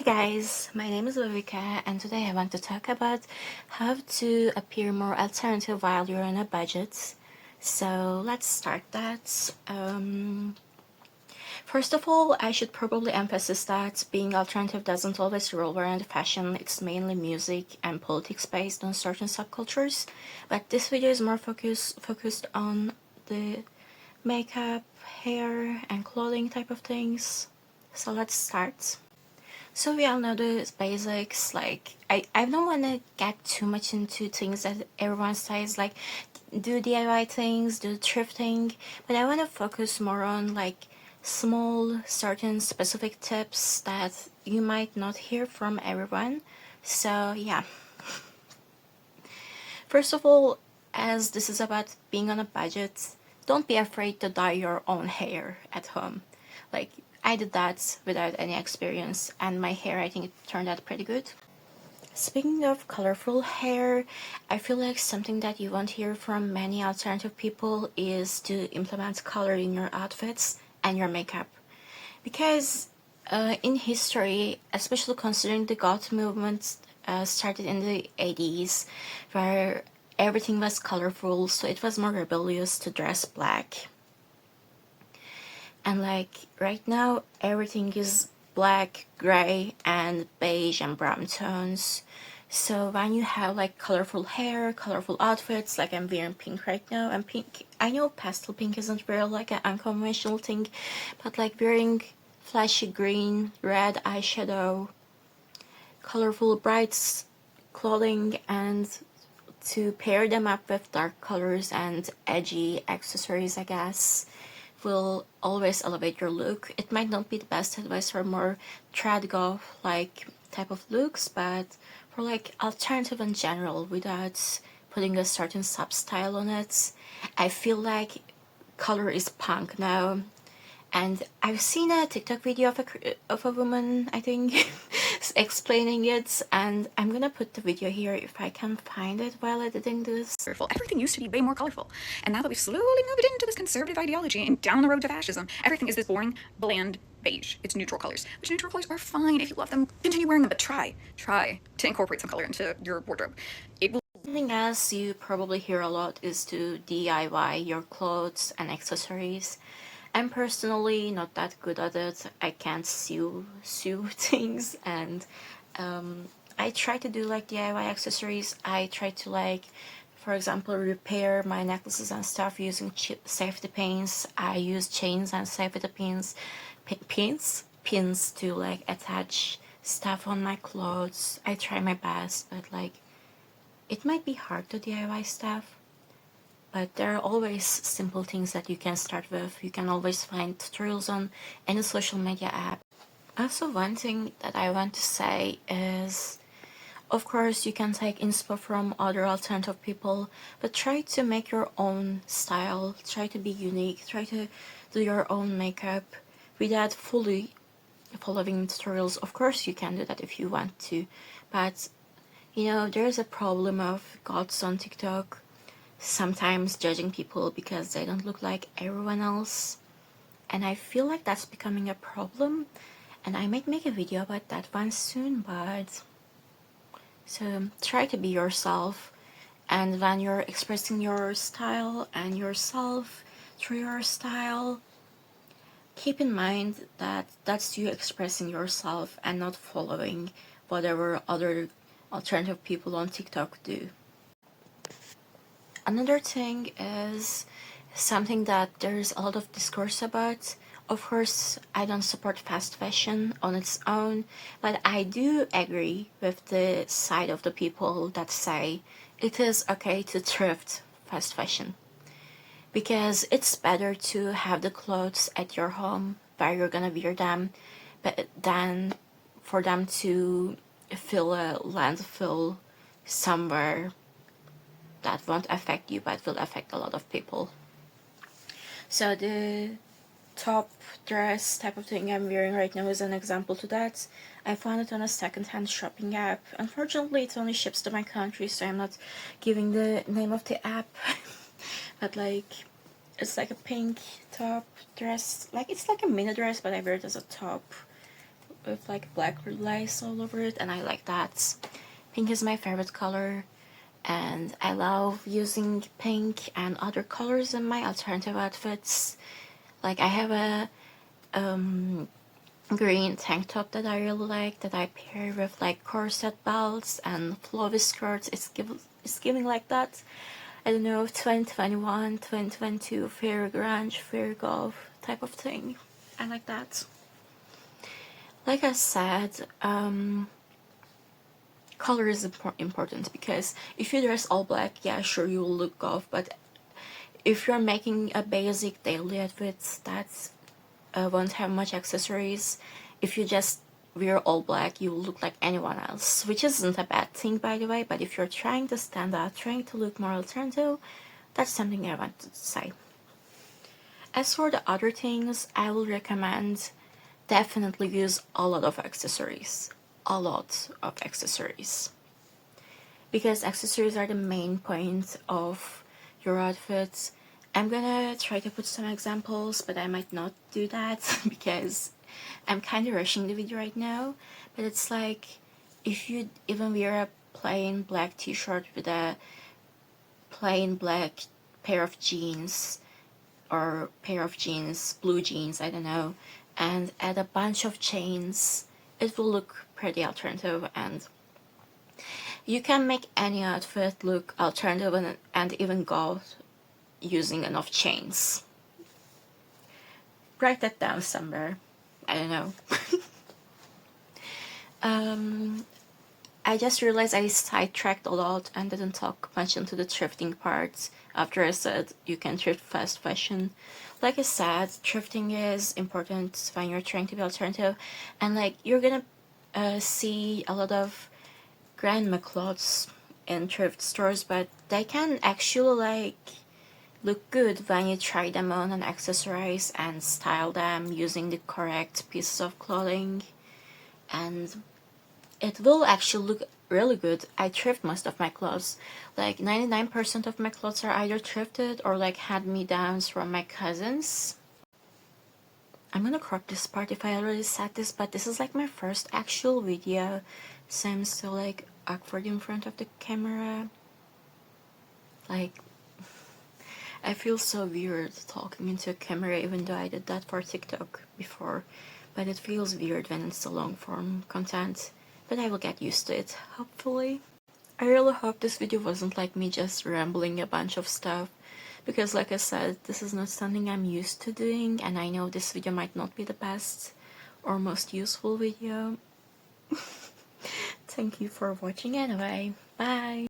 Hi guys, my name is Vivika and today I want to talk about how to appear more alternative while you're on a budget. So let's start that. First of all, I should probably emphasize that being alternative doesn't always revolve around fashion. It's mainly music and politics based on certain subcultures. But this video is more focused on the makeup, hair, and clothing type of things. So let's start. So we all know the basics, like I don't want to get too much into things that everyone says, like do DIY things, do thrifting, but I want to focus more on like small, certain specific tips that you might not hear from everyone. So yeah, first of all, as this is about being on a budget, don't be afraid to dye your own hair at home. Like, I did that without any experience, and my hair, I think it turned out pretty good. Speaking of colorful hair, I feel like something that you won't hear from many alternative people is to implement color in your outfits and your makeup. Because in history, especially considering the goth movement started in the 80s, where everything was colorful, so it was more rebellious to dress black. And like right now, everything is black, gray, and beige and brown tones. So when you have like colorful hair, colorful outfits, like I'm wearing pink right now, and pink, I know pastel pink isn't really like an unconventional thing, but like wearing flashy green, red eyeshadow, colorful bright clothing, and to pair them up with dark colors and edgy accessories, I guess, will always elevate your look. It might not be the best advice for more trad goth like type of looks, but for like alternative in general without putting a certain sub style on it, I feel like color is punk now. And I've seen a TikTok video of a woman, I think, explaining it, and I'm gonna put the video here if I can find it while editing this. Everything used to be way more colorful. And now that we've slowly moved into this conservative ideology and down the road to fascism, everything is this boring, bland beige. It's neutral colors, which neutral colors are fine if you love them. Continue wearing them, but try to incorporate some color into your wardrobe. It will. Something else you probably hear a lot is to DIY your clothes and accessories. I'm personally not that good at it. I can't sew things, and I try to do like DIY accessories. I try to like, for example, repair my necklaces and stuff using safety pins. I use chains and safety pins to like attach stuff on my clothes. I try my best, but like it might be hard to DIY stuff. But there are always simple things that you can start with. You can always find tutorials on any social media app. Also, one thing that I want to say is, of course, you can take inspo from other alternative people, but try to make your own style. Try to be unique. Try to do your own makeup without fully following tutorials. Of course, you can do that if you want to, but you know, there's a problem of gods on TikTok sometimes judging people because they don't look like everyone else, and I feel like that's becoming a problem, and I might make a video about that one soon. But so try to be yourself, and when you're expressing your style and yourself through your style, keep in mind that that's you expressing yourself and not following whatever other alternative people on TikTok do. Another thing is something that there's a lot of discourse about. Of course, I don't support fast fashion on its own, but I do agree with the side of the people that say it is okay to thrift fast fashion. Because it's better to have the clothes at your home where you're gonna wear them, but than for them to fill a landfill somewhere that won't affect you but will affect a lot of people. So the top dress type of thing I'm wearing right now is an example to that. I found it on a second-hand shopping app. Unfortunately, it only ships to my country, so I'm not giving the name of the app. But like, it's like a pink top dress. Like, it's like a mini dress, but I wear it as a top. with like black lights all over it, and I like that. Pink is my favorite color, and I love using pink and other colors in my alternative outfits. Like I have a green tank top that I really like, that I pair with like corset belts and flowy skirts. It's giving like that, I don't know, 2021, 2022 fair grunge, fair goth type of thing. I like that. Like I said, color is important, because if you dress all black, yeah, sure, you will look goth, but if you're making a basic daily outfit that won't have much accessories, if you just wear all black, you will look like anyone else, which isn't a bad thing, by the way, but if you're trying to stand out, trying to look more alternative, that's something I wanted to say. As for the other things, I will recommend definitely use a lot of accessories. A lot of accessories. Because accessories are the main point of your outfits. I'm gonna try to put some examples, but I might not do that because I'm kind of rushing the video right now. But it's like, if you even wear a plain black t-shirt with a plain black pair of jeans, or pair of jeans, blue jeans, I don't know, and add a bunch of chains, it will look pretty alternative, and you can make any outfit look alternative and even goth using enough chains. Write that down somewhere. I don't know. I just realized I sidetracked a lot and didn't talk much into the thrifting part after I said you can thrift fast fashion. Like I said, thrifting is important when you're trying to be alternative, and like you're gonna see a lot of grandma clothes in thrift stores, but they can actually like look good when you try them on and accessorize and style them using the correct pieces of clothing, and it will actually look really good. I thrift most of my clothes. Like 99% of my clothes are either thrifted or like hand-me-downs from my cousins. I'm gonna crop this part if I already said this, but this is like my first actual video, so I'm still like awkward in front of the camera. Like, I feel so weird talking into a camera, even though I did that for TikTok before, but it feels weird when it's a long form content. But I will get used to it, hopefully. I really hope this video wasn't like me just rambling a bunch of stuff, because like I said, this is not something I'm used to doing, and I know this video might not be the best or most useful video. Thank you for watching anyway. Bye!